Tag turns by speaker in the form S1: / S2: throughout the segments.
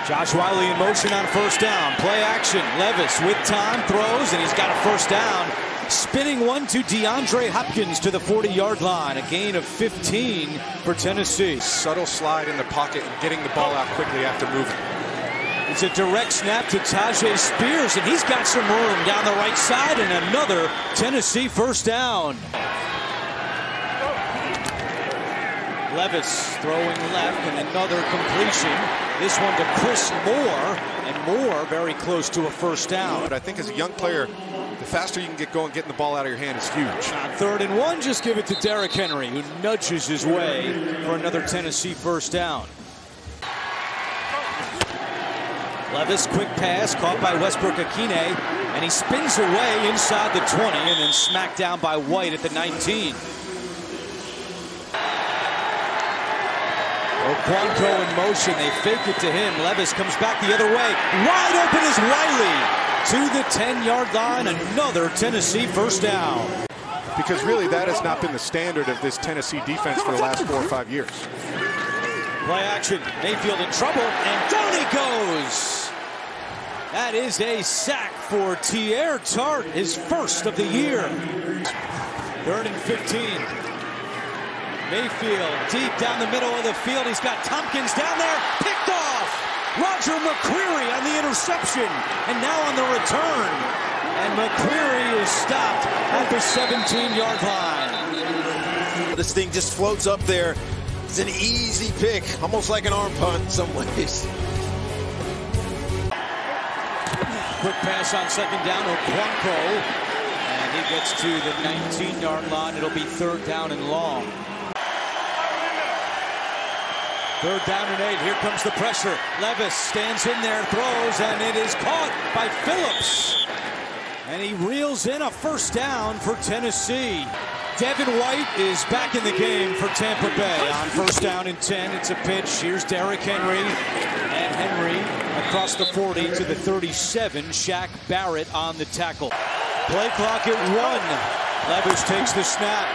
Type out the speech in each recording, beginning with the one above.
S1: Josh Wiley in motion on first down. Play action. Levis with time throws, and he's got a first down. Spinning one to DeAndre Hopkins to the 40-yard line. A gain of 15 for Tennessee.
S2: Subtle slide in the pocket and getting the ball out quickly after moving.
S1: It's a direct snap to Tajay Spears, and he's got some room down the right side, and another Tennessee first down. Levis throwing left, and another completion. This one to Chris Moore, and Moore very close to a first down.
S2: But I think as a young player, the faster you can get going, getting the ball out of your hand is huge.
S1: On 3rd and 1, just give it to Derrick Henry, who nudges his way for another Tennessee first down. Levis, quick pass, caught by Westbrook-Akine, and he spins away inside the 20 and then smacked down by White at the 19. Okonkwo in motion, they fake it to him. Levis comes back the other way. Wide open is Wiley to the 10-yard line. Another Tennessee first down.
S2: Because really that has not been the standard of this Tennessee defense for the last 4 or 5 years.
S1: Play action, Mayfield in trouble, and down he goes. That is a sack for Teair Tart, his first of the year. 3rd and 15. Mayfield deep down the middle of the field. He's got Tompkins down there, picked off. Roger McCreary on the interception, and now on the return. And McCreary is stopped at the 17-yard line.
S3: This thing just floats up there. It's an easy pick, almost like an arm punt in some ways.
S1: Quick pass on 2nd down, Okonkwo. And he gets to the 19-yard line. It'll be 3rd down and long. 3rd down and 8. Here comes the pressure. Levis stands in there, throws, and it is caught by Phillips. And he reels in a first down for Tennessee. Devin White is back in the game for Tampa Bay on 1st down and 10. It's a pitch. Here's Derrick Henry. And Henry across the 40 to the 37. Shaq Barrett on the tackle. Play clock at 1. Levis takes the snap,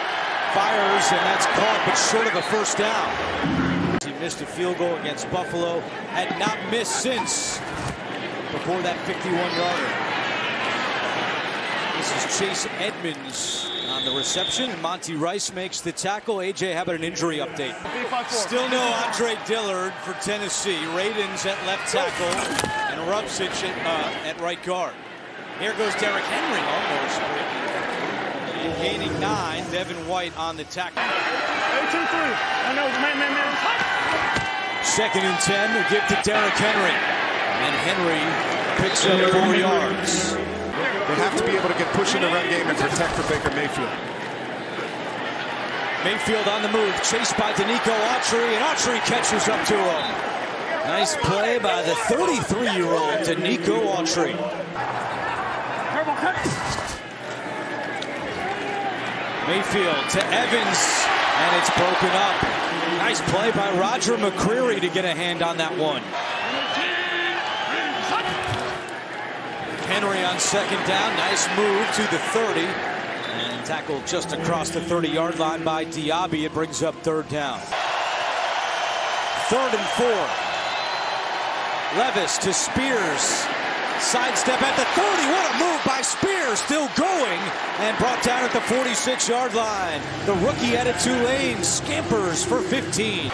S1: fires, and that's caught, but short of a first down. He missed a field goal against Buffalo, had not missed since before that 51-yarder. This is Chase Edmonds on the reception, and Monty Rice makes the tackle. AJ, how about an injury update? Still no Andre Dillard for Tennessee. Radins at left tackle, and Rupsich at right guard. Here goes Derrick Henry, almost and gaining 9. Devin White on the tackle.
S4: 2-3. I know, man.
S1: 2nd and 10, we give to Derrick Henry. And Henry picks up 4 yards.
S2: They have to be able to get push in the run game and protect for Baker Mayfield.
S1: Mayfield on the move, chased by Danico Autry, and Autry catches up to him. Nice play by the 33-year-old Danico Autry. Mayfield to Evans, and it's broken up. Nice play by Roger McCreary to get a hand on that one. Henry on 2nd down, nice move to the 30. And tackled just across the 30-yard line by Diaby. It brings up 3rd down. 3rd and 4. Levis to Spears. Sidestep at the 30. What a move by Spears. Still going and brought down at the 46-yard line. The rookie out of Tulane scampers for 15.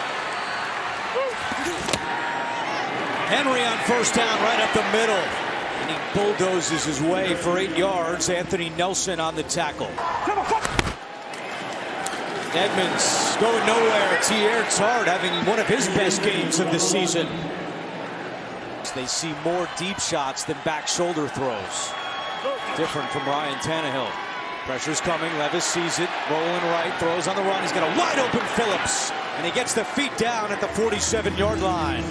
S1: Henry on 1st down right up the middle. And he bulldozes his way for 8 yards. Anthony Nelson on the tackle. Edmonds going nowhere. Teair Tart having one of his best games of the season. They see more deep shots than back shoulder throws. Different from Ryan Tannehill. Pressure's coming. Levis sees it. Rolling right. Throws on the run. He's got a wide open Phillips. And he gets the feet down at the 47-yard line.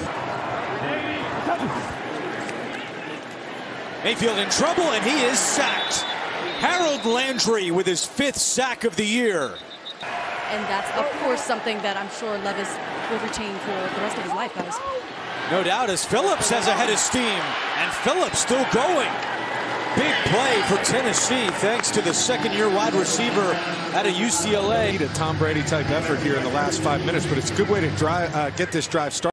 S1: Mayfield in trouble, and he is sacked. Harold Landry with his 5th sack of the year.
S5: And that's, of course, something that I'm sure Levis will retain for the rest of his life, guys.
S1: No doubt, as Phillips has a head of steam, and Phillips still going. Big play for Tennessee, thanks to the 2nd-year wide receiver out of UCLA.
S2: A Tom Brady type effort here in the last 5 minutes, but it's a good way to get this drive started.